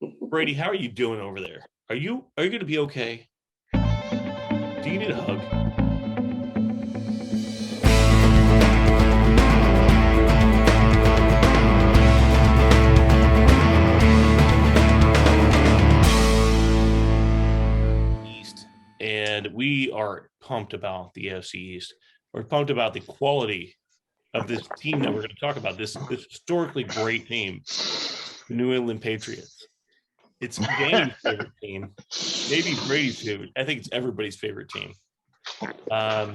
Brady, how are you doing over there? Are you going to be okay? Do you need a hug? East, and we are pumped about the AFC East. We're pumped about the quality of this team that we're going to talk about. This historically great team, the New England Patriots. It's Danny's favorite team, maybe Brady's favorite. I think it's everybody's favorite team. How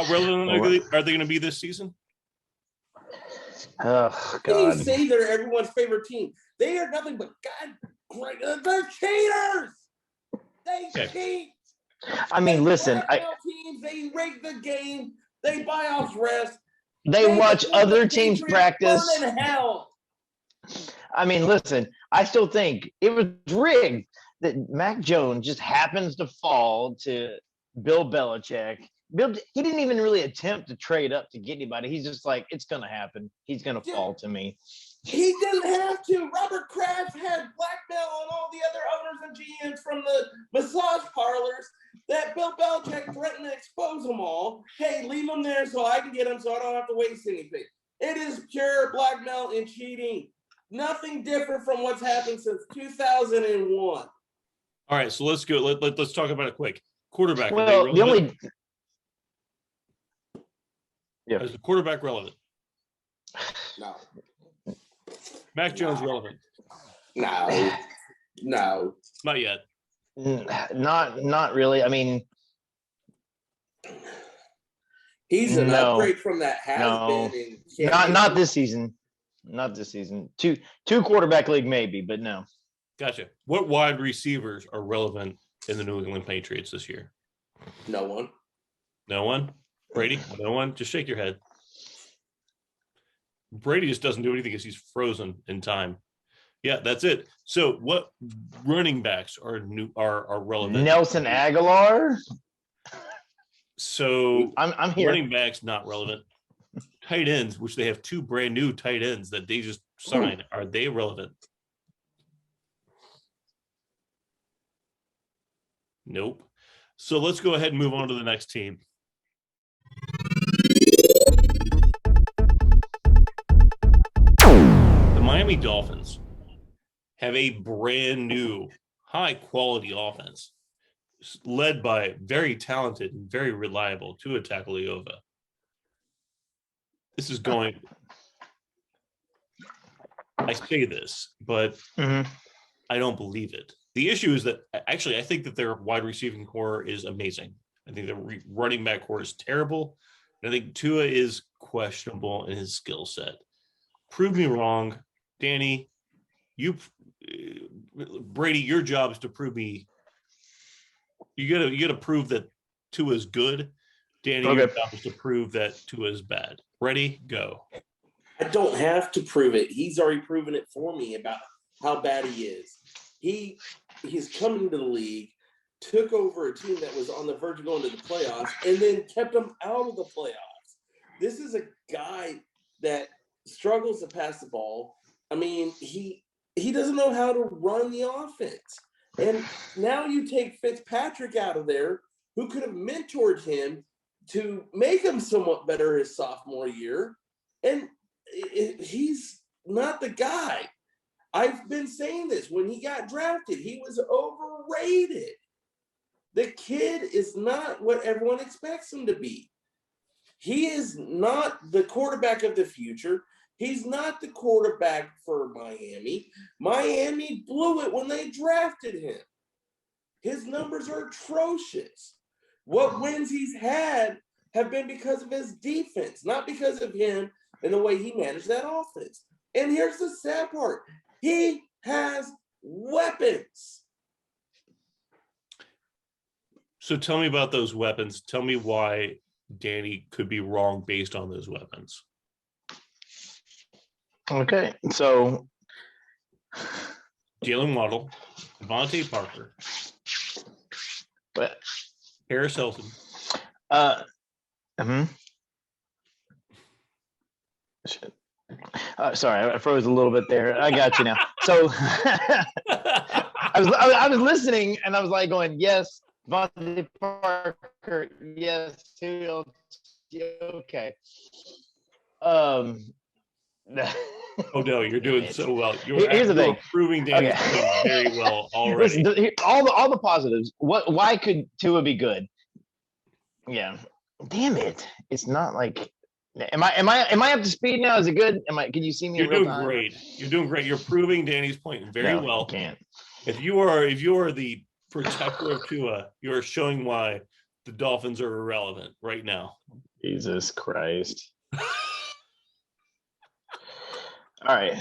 relevant are they going to be this season? Oh, God. Can you say they're everyone's favorite team? They are nothing but they're cheaters. They cheat. I mean, listen. Teams, they rig the game. They buy off rest. They watch other teams practice. Burn in hell. I mean, listen. I still think it was rigged that Mac Jones just happens to fall to Bill Belichick. He didn't even really attempt to trade up to get anybody. He's just like, it's going to happen. He's going to fall to me. He didn't have to. Robert Kraft had blackmail on all the other owners and GMs from the massage parlors that Bill Belichick threatened to expose them all. Hey, leave them there so I can get them so I don't have to waste anything. It is pure blackmail and cheating. Nothing different from what's happened since 2001. All right, so let's go. Let's talk about it quick. Quarterback. Well, is the quarterback relevant? No. Mac Jones relevant? No. Not yet. Not really. I mean, he's an upgrade from that has-been. Not this season. Not this season. Two quarterback league maybe, but no. Gotcha. What wide receivers are relevant in the New England Patriots this year? No one. No one? Brady? No one? Just shake your head. Brady just doesn't do anything because he's frozen in time. Yeah, that's it. So what running backs are relevant? Nelson Aguilar? So I'm here. Running backs not relevant. Tight ends, which they have two brand new tight ends that they just signed, are they relevant? Nope. So let's go ahead and move on to the next team. The Miami Dolphins have a brand new high quality offense led by very talented and very reliable Tua Tagovailoa. This is going, I say this, but I don't believe it. The issue is that actually I think that their wide receiving core is amazing. I think the running back core is terrible. And I think Tua is questionable in his skill set. Prove me wrong. Danny, Brady, your job is to prove me. You gotta prove that Tua is good. Danny, your job is to prove that Tua is bad. Ready? Go. I don't have to prove it. He's already proven it for me about how bad he is. He's coming to the league, took over a team that was on the verge of going to the playoffs, and then kept them out of the playoffs. This is a guy that struggles to pass the ball. I mean, he doesn't know how to run the offense. And now you take Fitzpatrick out of there, who could have mentored him to make him somewhat better his sophomore year. And he's not the guy. I've been saying this. When he got drafted, he was overrated. The kid is not what everyone expects him to be. He is not the quarterback of the future. He's not the quarterback for Miami. Miami blew it when they drafted him. His numbers are atrocious. What wins he's had have been because of his defense, not because of him and the way he managed that offense. And here's the sad part. He has weapons. So tell me about those weapons. Tell me why Danny could be wrong based on those weapons. Okay, so Jalen Waddle, Devontae Parker, Harris Hilton. Sorry, I froze a little bit there. I got you now. So I was listening and I was like going, yes, Vontae Parker, yes, okay. Oh no, you're doing so well. Here's the thing. Proving Danny's Okay. doing very well already. Listen, all the positives. Why could Tua be good? Yeah. Damn it. It's not like am I up to speed now? Is it good? Can you see me You're in real doing time? great. You're doing great. You're proving Danny's point very No, well. I can't. If you are the protector of Tua, you are showing why the Dolphins are irrelevant right now. Jesus Christ. All right.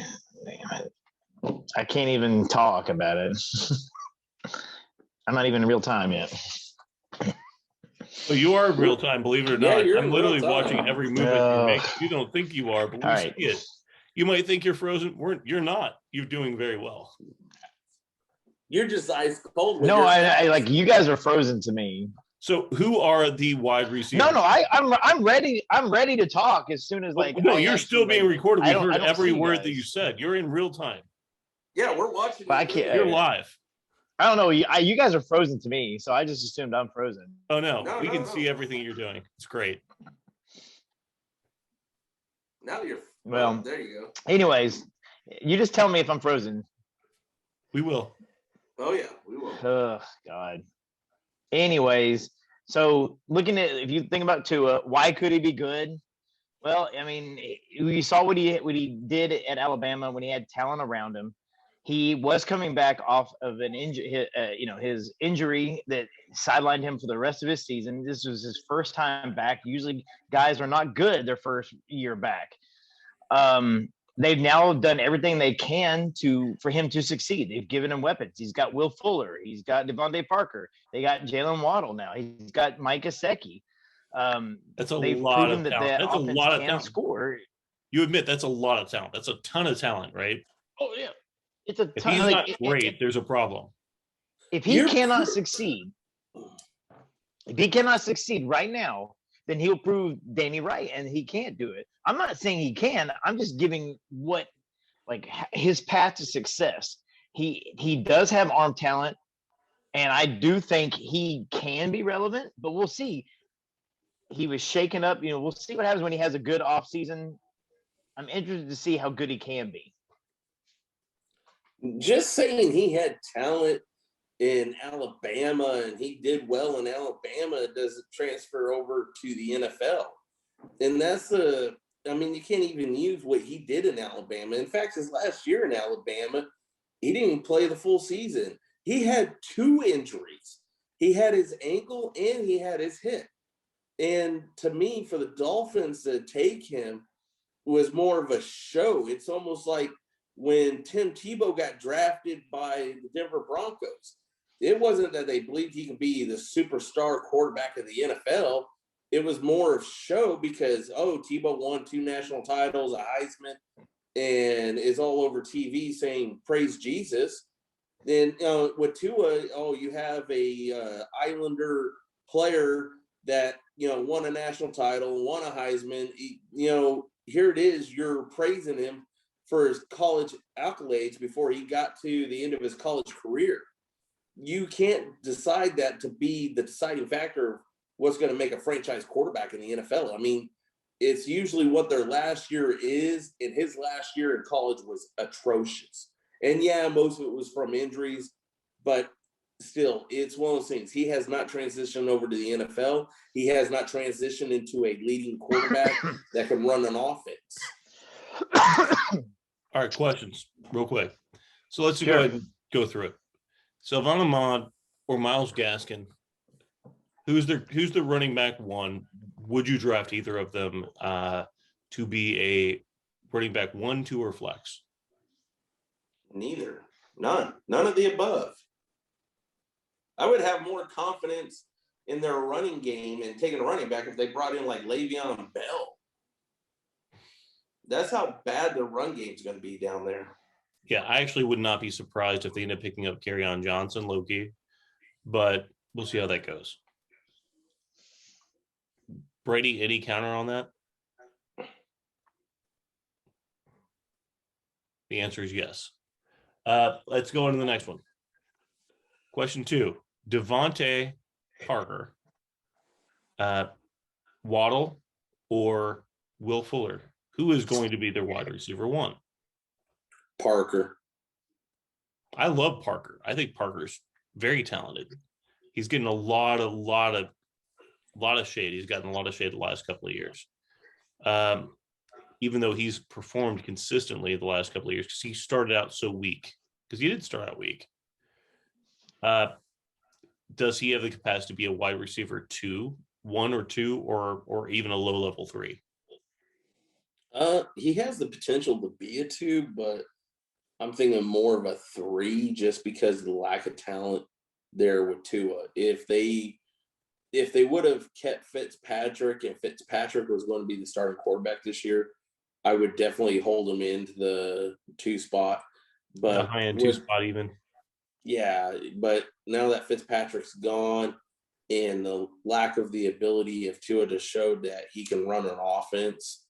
I can't even talk about it. I'm not even in real time yet. So you are real time, believe it or Yeah, not. you're I'm in literally real time. watching every movement you make. You don't think you are, but we see it. You might think you're frozen. You're not. You're doing very well. You're just ice cold. No, I like you guys are frozen to me. So who are the wide receivers? No, I'm ready. I'm ready to talk as soon as you're still being recorded. We heard every word that you guys. said. You're in real time. Yeah, we're watching. But I can't. You're live. I don't know. You guys are frozen to me, so I just assumed I'm frozen. Oh no, we can see everything you're doing. It's great. Now you're well. There you go. Anyways, you just tell me if I'm frozen. We will. Oh yeah, we will. Oh God. Anyways, so looking at if you think about Tua, why could he be good? Well, I mean, you saw what he did at Alabama when he had talent around him. He was coming back off of an injury, his injury that sidelined him for the rest of his season. This was his first time back. Usually, guys are not good their first year back. They've now done everything they can for him to succeed. They've given him weapons. He's got Will Fuller. He's got Devontae Parker. They got Jalen Waddle now. He's got Mike Gesicki. That's a they've lot proven of that talent. the That's a offense lot of can talent. score. You admit that's a lot of talent. That's a ton of talent, right? Oh yeah, it's a ton. If he's not great, there's a problem. If he cannot succeed right now, then he'll prove Danny right, and he can't do it. I'm not saying he can. I'm just giving his path to success. He does have arm talent, and I do think he can be relevant, but we'll see. He was shaken up. We'll see what happens when he has a good offseason. I'm interested to see how good he can be. Just saying he had talent in Alabama and he did well in Alabama doesn't transfer over to the NFL. And you can't even use what he did in Alabama. In fact, his last year in Alabama, he didn't even play the full season. He had 2 injuries. He had his ankle and he had his hip. And to me, for the Dolphins to take him was more of a show. It's almost like when Tim Tebow got drafted by the Denver Broncos. It wasn't that they believed he could be the superstar quarterback of the NFL. It was more of show because, Tebow won 2 national titles, a Heisman, and is all over TV saying, praise Jesus. Then with Tua, you have a Islander player that, won a national title, won a Heisman. Here it is, you're praising him for his college accolades before he got to the end of his college career. You can't decide that to be the deciding factor of what's going to make a franchise quarterback in the NFL. I mean, it's usually what their last year is, and his last year in college was atrocious. And yeah, most of it was from injuries, but still, it's one of those things. He has not transitioned over to the NFL. He has not transitioned into a leading quarterback that can run an offense. All right, questions real quick. So let's go ahead and go through it. Salvon Ahmad or Myles Gaskin, who's the running back one? Would you draft either of them to be a running back 1, 2, or flex? Neither. None of the above. I would have more confidence in their running game and taking a running back if they brought in like Le'Veon Bell. That's how bad the run game is going to be down there. Yeah, I actually would not be surprised if they end up picking up Kerryon Johnson, low-key, but we'll see how that goes. Brady, any counter on that? The answer is yes. Let's go on to the next one. Question 2. Devontae Parker, Waddle, or Will Fuller? Who is going to be their wide receiver 1? Parker. I love Parker. I think Parker's very talented. He's getting a lot of shade. He's gotten a lot of shade the last couple of years. Even though he's performed consistently the last couple of years, because he started out so weak. Because he did start out weak. Does he have the capacity to be a wide receiver 1 or 2, or even a low level 3? He has the potential to be a 2, but I'm thinking more of a 3 just because of the lack of talent there with Tua. If they would have kept Fitzpatrick and Fitzpatrick was going to be the starting quarterback this year, I would definitely hold him into the 2 spot. But high end 2 spot even. Yeah, but now that Fitzpatrick's gone and the lack of the ability of Tua to show that he can run an offense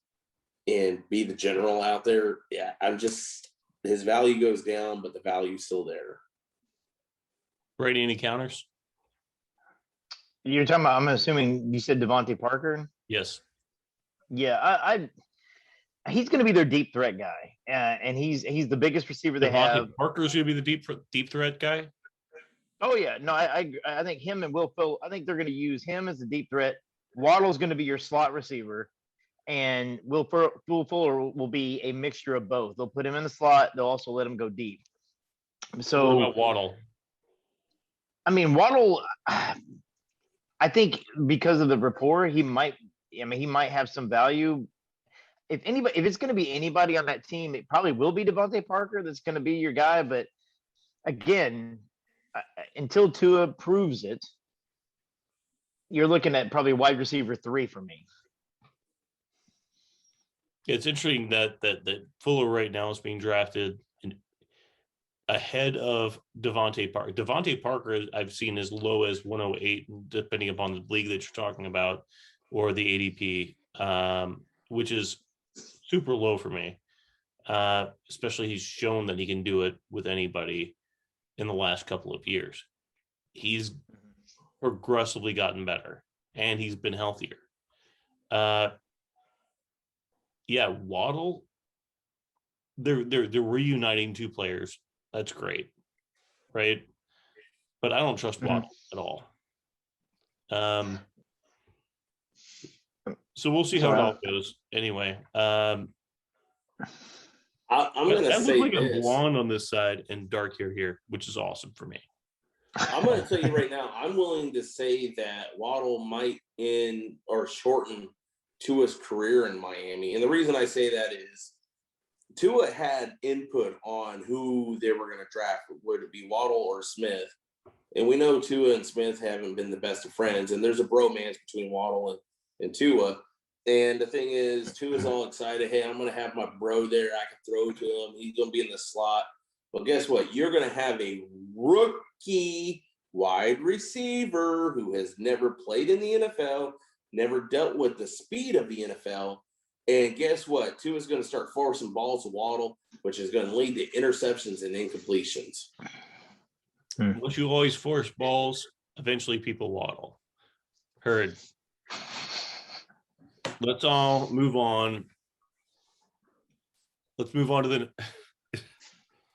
and be the general out there, yeah, his value goes down, but the value's still there. Brady, any counters? You're talking about, I'm assuming you said Devontae Parker? Yes. Yeah, he's going to be their deep threat guy, and he's the biggest receiver they have. Parker's going to be the deep threat guy. Oh yeah, no, I think him and Will Fuller. I think they're going to use him as the deep threat. Waddle's going to be your slot receiver, and Will Fuller will be a mixture of both. They'll put him in the slot. They'll also let him go deep. So what about Waddle? I mean, Waddle. I think because of the rapport, he might have some value. If it's going to be anybody on that team, it probably will be Devontae Parker that's going to be your guy. But again, until Tua proves it, you're looking at probably wide receiver 3 for me. It's interesting that Fuller right now is being drafted ahead of Devontae Parker. Devontae Parker, I've seen as low as 108, depending upon the league that you're talking about, or the ADP, which is super low for me. Especially he's shown that he can do it with anybody in the last couple of years. He's progressively gotten better, and he's been healthier. Waddle. They're reuniting 2 players. That's great, right? But I don't trust Waddle at all. So we'll see how it all goes. Anyway, I'm going to say like a blonde on this side and dark hair here, which is awesome for me. I'm going to tell you right now, I'm willing to say that Waddle might end or shorten Tua's career in Miami. And the reason I say that is Tua had input on who they were going to draft. Would it be Waddle or Smith? And we know Tua and Smith haven't been the best of friends. And there's a bromance between Waddle and Tua. And the thing is, Tua's all excited. Hey, I'm going to have my bro there. I can throw to him. He's going to be in the slot. Well, guess what? You're going to have a rookie wide receiver who has never played in the NFL, never dealt with the speed of the NFL. And guess what? Tua's going to start forcing balls to Waddle, which is going to lead to interceptions and incompletions. Once you always force balls, eventually people waddle. Heard. Let's all move on. Let's move on to the.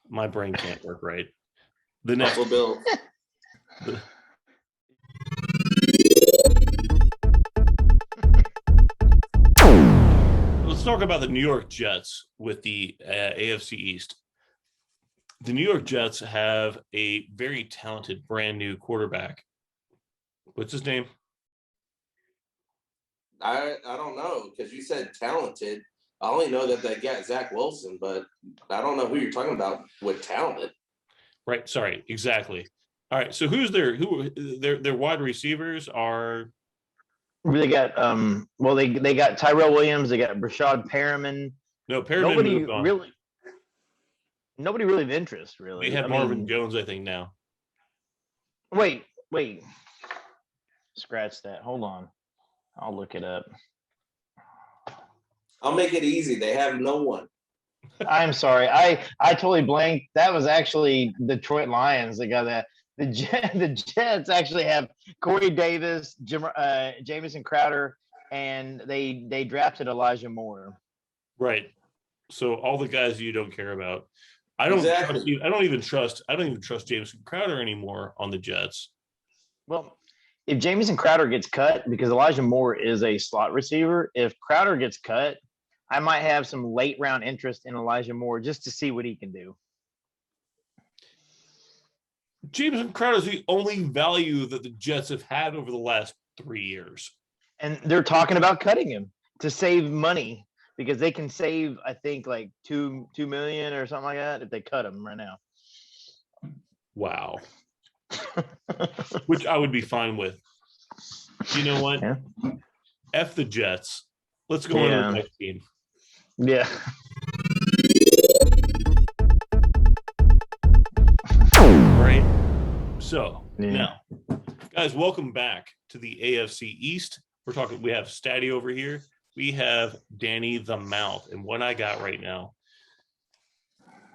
My brain can't work right. The next Bill. Let's talk about the New York Jets with the AFC East. The New York Jets have a very talented brand new quarterback. What's his name? I don't know, because you said talented. I only know that they got Zach Wilson, but I don't know who you're talking about with talent. Right. Sorry. Exactly. All right. So their wide receivers are. They got they got Tyrell Williams. They got Brashad Perriman. No, Perriman nobody really of interest. Really, they have Marvin Jones, I think now. Wait. Scratch that. Hold on. I'll look it up. I'll make it easy. They have no one. I'm sorry. I totally blanked. That was actually Detroit Lions that got that. The Jets actually have Corey Davis, Jamison Crowder, and they drafted Elijah Moore. Right. So all the guys you don't care about. I don't Exactly. trust you. I don't even trust Jameson Crowder anymore on the Jets. Well, if Jamison Crowder gets cut, because Elijah Moore is a slot receiver, if Crowder gets cut, I might have some late round interest in Elijah Moore just to see what he can do. Jameson Crowder is the only value that the Jets have had over the last 3 years. And they're talking about cutting him to save money because they can save, I think, like $2 million or something like that if they cut him right now. Wow. Which I would be fine with. You know what? Yeah. F the Jets. Let's go on to the next team. Yeah. Right. So now, guys, welcome back to the AFC East. We have Statty over here. We have Danny the Mouth. And what I got right now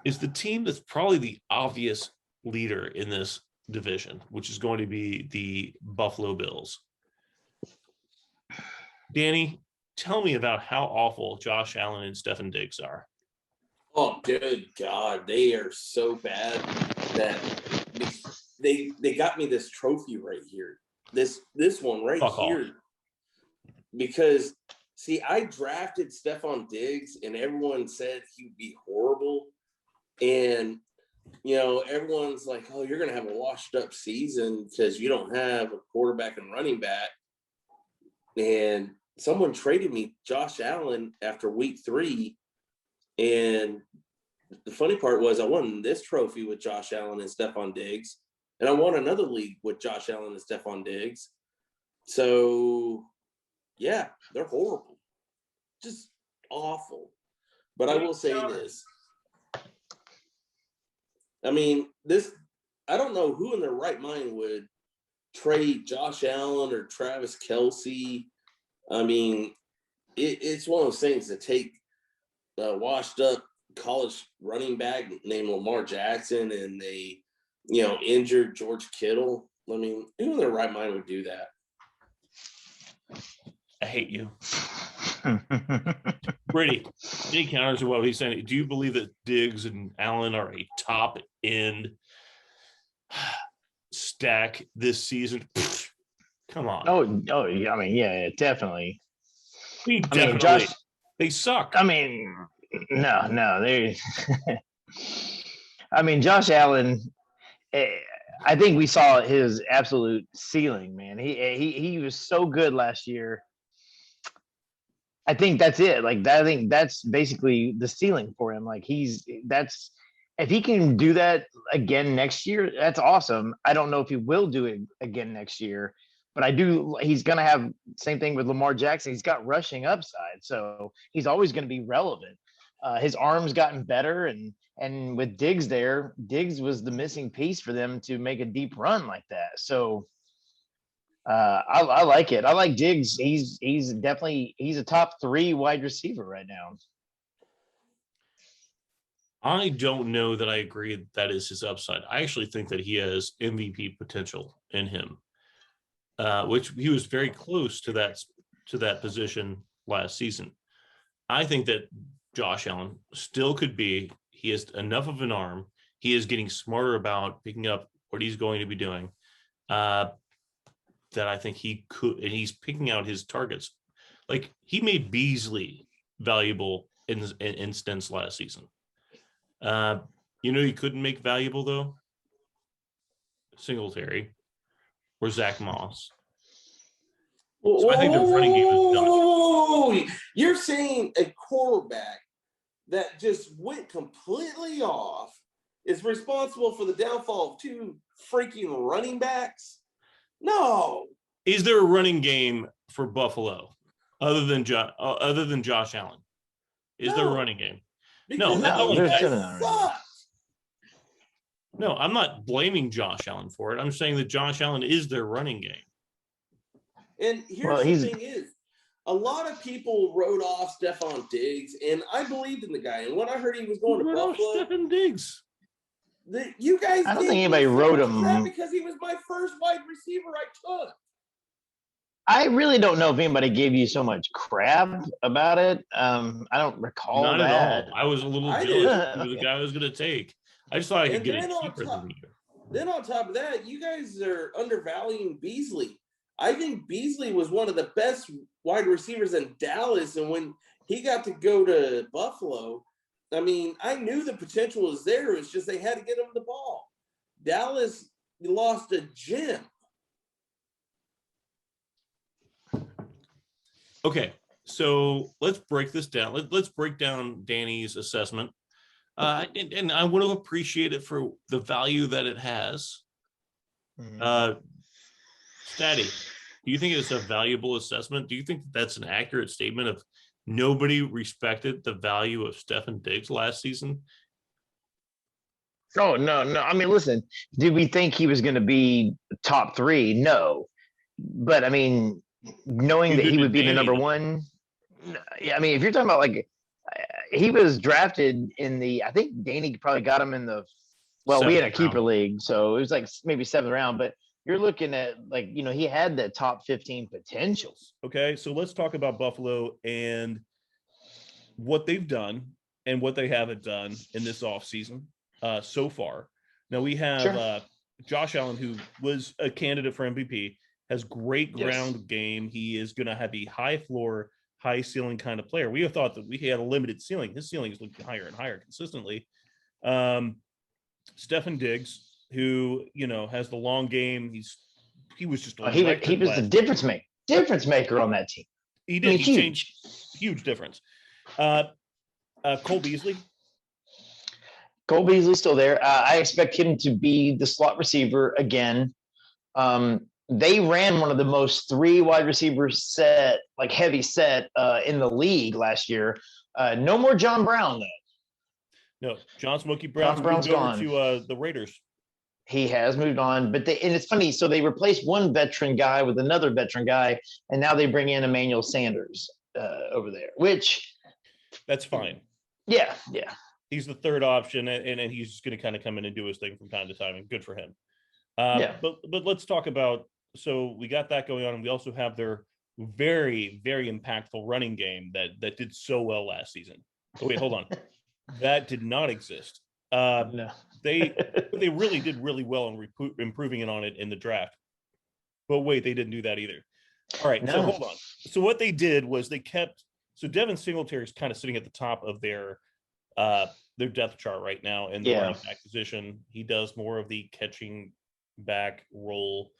is the team that's probably the obvious leader in this division, which is going to be the Buffalo Bills. Danny, tell me about how awful Josh Allen and Stefon Diggs are. Oh, good God. They are so bad that they got me this trophy right here. This one right Fuck here. off. Because, see, I drafted Stefon Diggs, and everyone said he'd be horrible. And, you know, everyone's like, oh, you're going to have a washed-up season because you don't have a quarterback and running back. And someone traded me Josh Allen after week 3. And the funny part was I won this trophy with Josh Allen and Stefon Diggs. And I won another league with Josh Allen and Stefon Diggs. So, yeah, they're horrible. Just awful. But I will say this. I mean, I don't know who in their right mind would trade Josh Allen or Travis Kelce. I mean, it's one of those things to take a washed up college running back named Lamar Jackson and they, injured George Kittle. I mean, who in their right mind would do that? I hate you. Brady, any counters to what he's saying? Do you believe that Diggs and Allen are a top end stack this season? Come on. Oh, I mean, yeah, definitely. They suck. I mean, no, they. I mean, Josh Allen. I think we saw his absolute ceiling, man. He was so good last year. I think that's it. I think that's basically the ceiling for him. If he can do that again next year, that's awesome. I don't know if he will do it again next year, but he's going to have same thing with Lamar Jackson. He's got rushing upside. So he's always going to be relevant. His arm's gotten better. And with Diggs there, Diggs was the missing piece for them to make a deep run like that. So I like it. I like Diggs. He's a top 3 wide receiver right now. I don't know that I agree that is his upside. I actually think that he has MVP potential in him, which he was very close to that position last season. I think that Josh Allen still could be. He has enough of an arm. He is getting smarter about picking up what he's going to be doing. That I think he could, and he's picking out his targets. Like he made Beasley valuable in stints last season. He couldn't make valuable though. Singletary or Zach Moss. So I think the running game is done. You're saying a quarterback that just went completely off is responsible for the downfall of 2 freaking running backs? No. Is there a running game for Buffalo other than Josh Allen? Is there a running game? No, I'm not blaming Josh Allen for it. I'm saying that Josh Allen is their running game. And here's the thing is, a lot of people wrote off Stephon Diggs, and I believed in the guy. And when I heard he was going to Buffalo, Stephon Diggs. You guys, I don't think anybody wrote him because he was my first wide receiver I took. I really don't know if anybody gave you so much crap about it. I don't recall Not that. at all. I was a little jealous. He was the guy I was going to take. I just thought I could get it cheaper than you. Then on top of that, you guys are undervaluing Beasley. I think Beasley was one of the best wide receivers in Dallas, and when he got to go to Buffalo, I mean, I knew the potential was there. It's just they had to get him the ball. Dallas lost a gem. Okay, so let's break this down. Let's break down Danny's assessment. And I want to appreciate it for the value that it has. Statty, do you think it's a valuable assessment? Do you think that's an accurate statement of nobody respected the value of Stephon Diggs last season? Oh, no. I mean, listen, did we think he was going to be top 3? No. But, I mean, knowing that he would be the number 1, yeah, I mean, if you're talking about, like, he was drafted in the, I think Danny probably got him in the, well, we had a keeper league, so it was like maybe 7th round, but you're looking at, like, you know, he had that top 15 potential. Okay, so let's talk about Buffalo and what they've done and what they haven't done in this offseason so far. Now, we have Josh Allen, who was a candidate for MVP, has great ground game. He is going to have a high floor, high ceiling kind of player. We have thought that we had a limited ceiling. His ceiling is looking higher and higher consistently. Stephon Diggs, who, you know, has the long game. He was just he was the difference maker on that team. He did. He changed. Huge difference. Cole Beasley. Cole Beasley's still there. I expect him to be the slot receiver again. They ran one of the most 3 wide receiver heavy set in the league last year. No more John Brown though. No, John Smokey Brown's gone to the Raiders. He has moved on, and it's funny. So they replaced one veteran guy with another veteran guy, and now they bring in Emmanuel Sanders over there, which that's fine. Yeah. He's the third option, and he's just going to kind of come in and do his thing from time to time, and good for him. But let's talk about. So we got that going on, and we also have their very, very impactful running game that did so well last season. Oh, wait, hold on. That did not exist. No. They really did really well in improving on it in the draft. But wait, they didn't do that either. All right, so hold on. So what they did was they kept – so Devin Singletary is kind of sitting at the top of their depth chart right now in the running back position. He does more of the catching back role.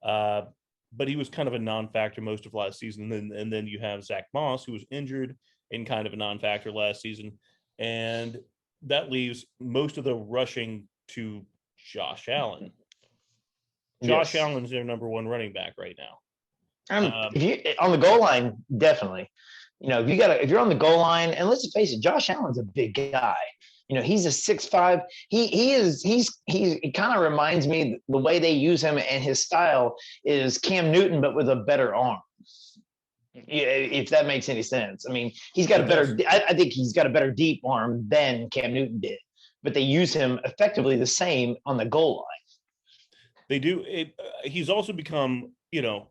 But he was kind of a non-factor most of last season. And then you have Zach Moss, who was injured and kind of a non-factor last season. And that leaves most of the rushing to Josh Allen. Josh Allen's their number 1 running back right now. If you on the goal line, definitely. You know, if you're on the goal line, and let's face it, Josh Allen's a big guy. You know, he's a 6'5". He kind of reminds me, the way they use him and his style is Cam Newton, but with a better arm. If that makes any sense. I mean, he's got I think he's got a better deep arm than Cam Newton did, but they use him effectively the same on the goal line. They do. He's also become, you know,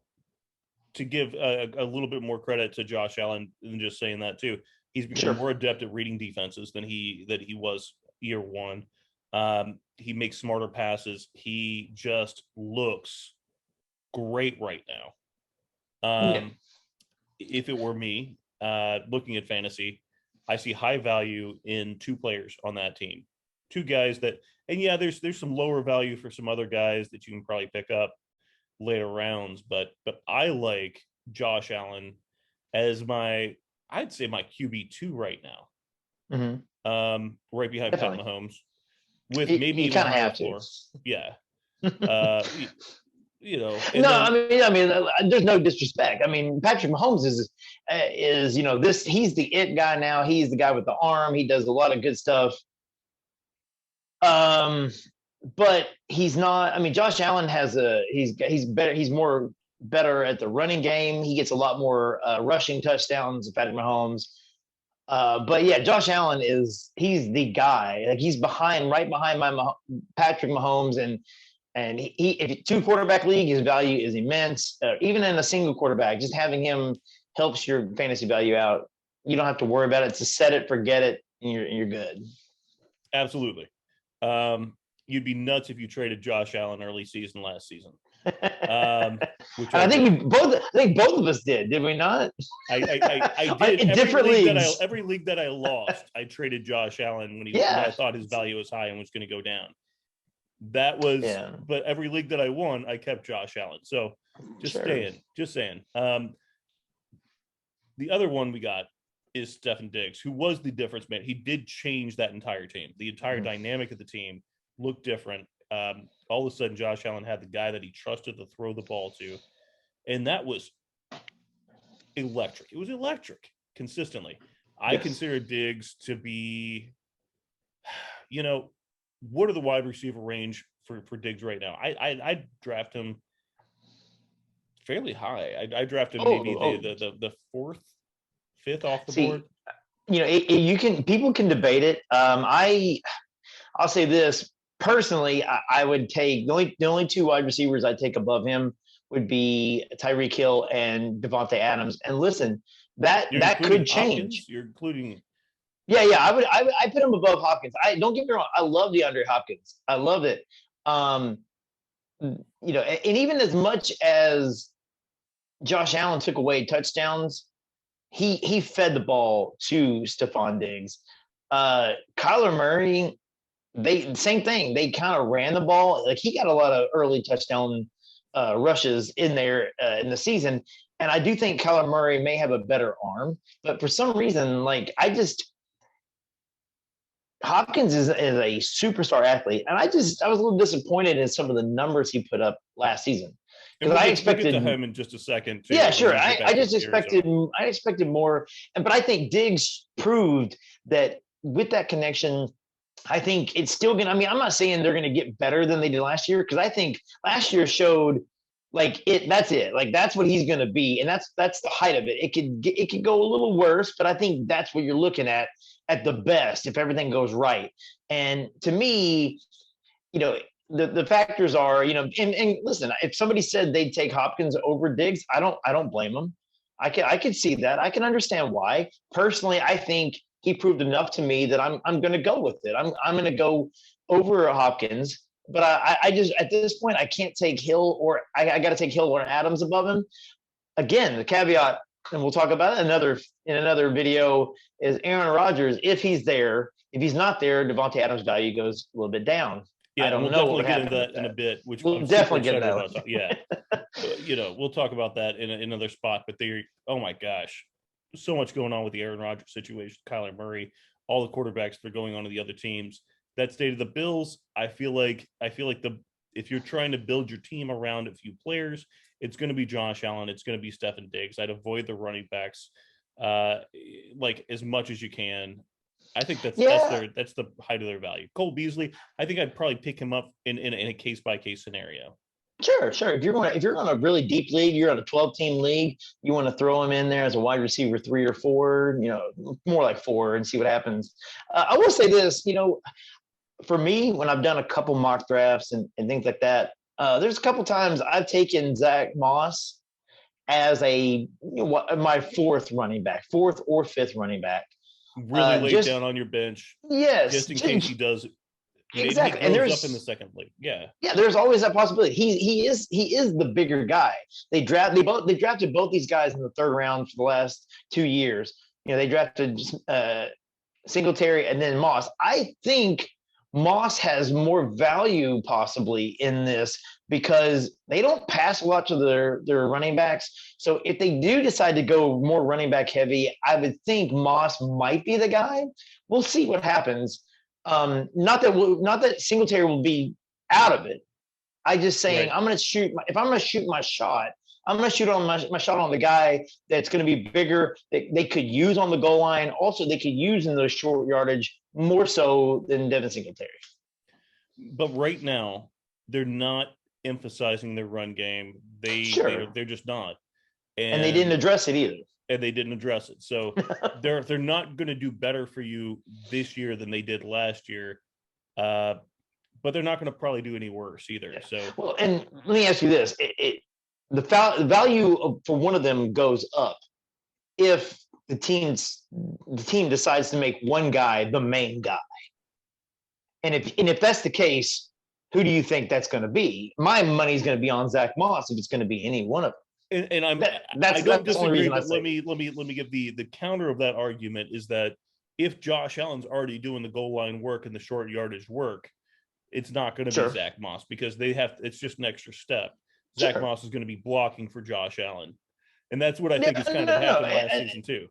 to give a little bit more credit to Josh Allen than just saying that too. He's become more adept at reading defenses than he was year 1. He makes smarter passes. He just looks great right now. If it were me, looking at fantasy, I see high value in 2 players on that team. 2 guys that, and there's some lower value for some other guys that you can probably pick up later rounds, but I like Josh Allen as I'd say my QB2 right now. Right behind Pat Mahomes, with maybe you kind of have floor. to. Yeah. You know, I mean, there's no disrespect. I mean, Patrick Mahomes is you know, he's the it guy now. He's the guy with the arm. He does a lot of good stuff. But he's not. I mean, Josh Allen he's better. He's more better at the running game. He gets a lot more rushing touchdowns than Patrick Mahomes. But yeah, Josh Allen he's the guy. Like he's right behind Patrick Mahomes, and he if two quarterback league, his value is immense. Even in a single quarterback, just having him helps your fantasy value out. You don't have to worry about it. It's a set it, forget it, and you're good. Absolutely. You'd be nuts if you traded Josh Allen early season last season. Which I think both of us did we not? I did. In different leagues. Every league that I lost, I traded Josh Allen when I thought his value was high and was going to go down. That was, but every league that I won, I kept Josh Allen. So just saying. The other one we got is Stefan Diggs, who was the difference man. He did change that entire team. The entire dynamic of the team looked different. All of a sudden, Josh Allen had the guy that he trusted to throw the ball to, and that was electric. It was electric consistently. I consider Diggs to be, what are the wide receiver range for Diggs right now? I draft him fairly high. I drafted the fourth, fifth off the board. People can debate it. I'll say this. Personally, I would take the only two wide receivers I'd take above him would be Tyreek Hill and Devontae Adams. And listen, that could change. Hopkins? You're including. Yeah. I put him above Hopkins. Don't get me wrong. I love DeAndre Hopkins. I love it. And even as much as Josh Allen took away touchdowns, he fed the ball to Stephon Diggs. Kyler Murray. Same thing. They kind of ran the ball. Like he got a lot of early touchdown rushes in there in the season. And I do think Kyler Murray may have a better arm, but for some reason, Hopkins is a superstar athlete. And I was a little disappointed in some of the numbers he put up last season. Because I expected to him in just a second. Too, yeah, sure. I expected more. But I think Diggs proved that with that connection, I think it's still going to, I'm not saying they're going to get better than they did last year, because I think last year showed that's it. That's what he's going to be. And that's the height of it. It could go a little worse, but I think that's what you're looking at the best, if everything goes right. And to me, the factors are, and listen, if somebody said they'd take Hopkins over Diggs, I don't blame them. I could see that. I can understand why. Personally, I think he proved enough to me that I'm going to go with it. I'm going to go over Hopkins, but I just at this point I can't take Hill or I got to take Hill or Adams above him. Again, the caveat, and we'll talk about it in another video, is Aaron Rodgers. If he's there, if he's not there, Devontae Adams' value goes a little bit down. Yeah, I don't know what happened into that in a bit. Which we'll definitely get that one. Yeah, we'll talk about that in another spot. But oh my gosh. So much going on with the Aaron Rodgers situation, Kyler Murray, all the quarterbacks that are going on to the other teams. That state of the Bills, I feel like if you're trying to build your team around a few players, it's going to be Josh Allen, it's going to be Stefan Diggs. I'd avoid the running backs as much as you can. I think that's the height of their value. Cole Beasley, I think I'd probably pick him up in a case by case scenario. Sure. If you're on a really deep league, you're on a 12-team league, you want to throw him in there as a wide receiver 3 or 4, more like 4, and see what happens. I will say this, for me, when I've done a couple mock drafts and things like that, there's a couple times I've taken Zach Moss as my fourth or fifth running back. Really lay down on your bench. Yes. Just in case he does. Exactly. And there's up in the second league. Yeah. Yeah, there's always that possibility. He is the bigger guy. They drafted both these guys in the third round for the last 2 years. They drafted Singletary and then Moss. I think Moss has more value possibly in this because they don't pass a lot to their running backs. So if they do decide to go more running back heavy, I would think Moss might be the guy. We'll see what happens. Not that Singletary will be out of it. I just saying, right. I'm going to shoot my shot, I'm going to shoot on my shot on the guy that's going to be bigger, that they could use on the goal line. Also, they could use in those short yardage more so than Devin Singletary. But right now, they're not emphasizing their run game. They're just not. And they didn't address it either. And they didn't address it. So they're not going to do better for you this year than they did last year. But they're not going to probably do any worse either. Yeah. So, well, and let me ask you this: the value for one of them goes up if the team decides to make one guy the main guy. And if that's the case, who do you think that's going to be? My money's going to be on Zach Moss if it's going to be any one of them. And I don't disagree. But let me give the counter of that argument is that if Josh Allen's already doing the goal line work and the short yardage work, it's not going to be Zach Moss because it's just an extra step. Zach Moss is going to be blocking for Josh Allen. And that's what I think is kind of happened last season too.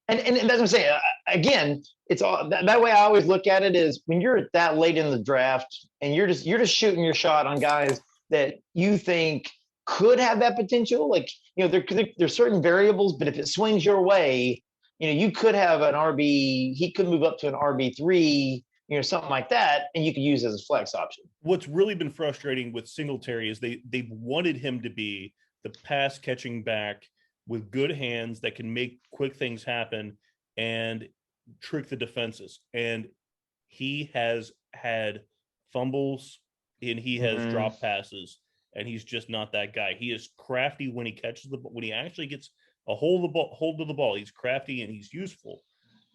And that's what I'm saying. Again, it's all that way. I always look at it is when you're that late in the draft and you're just shooting your shot on guys that you think could have that potential. Like, there's certain variables, but if it swings your way, you could have an RB. He could move up to an RB3. Something like that, and you could use as a flex option. What's really been frustrating with Singletary is they've wanted him to be the pass catching back with good hands that can make quick things happen and trick the defenses. And he has had fumbles and he has dropped passes, and he's just not that guy. He is crafty when he catches when he actually gets a hold of the ball. He's crafty and he's useful,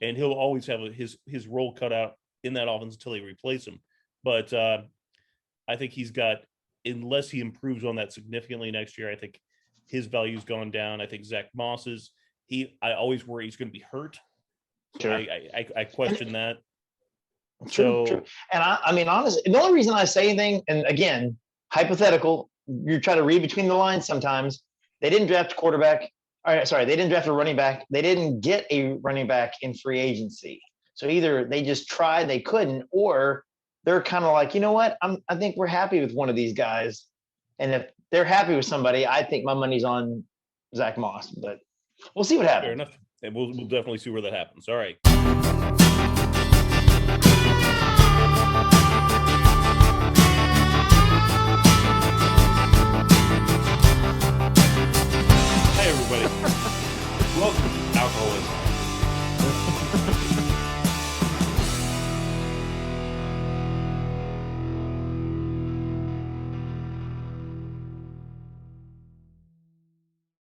and he'll always have his role cut out in that offense until they replace him. But I think he's got, unless he improves on that significantly next year, I think his value's gone down. I think Zach Moss's, I always worry he's going to be hurt. Sure. I question that. True. And I mean, honestly, the only reason I say anything, and again, hypothetical, you try to read between the lines sometimes, they didn't draft a quarterback. They didn't draft a running back. They didn't get a running back in free agency. So either they just tried, they couldn't, or they're kind of like, you know what? I think we're happy with one of these guys. And if they're happy with somebody, I think my money's on Zach Moss. But we'll see what happens. Fair enough. And we'll definitely see where that happens. All right.